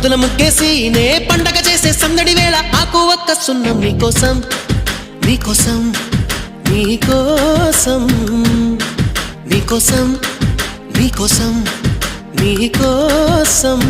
ముద్దుల ముగ్గేసి నే పండగ చేసే సందడి వేళ ఆకు ఒక్క సున్నం నీకోసం నీకోసం నీకోసం నీకోసం నీకోసం నీకోసం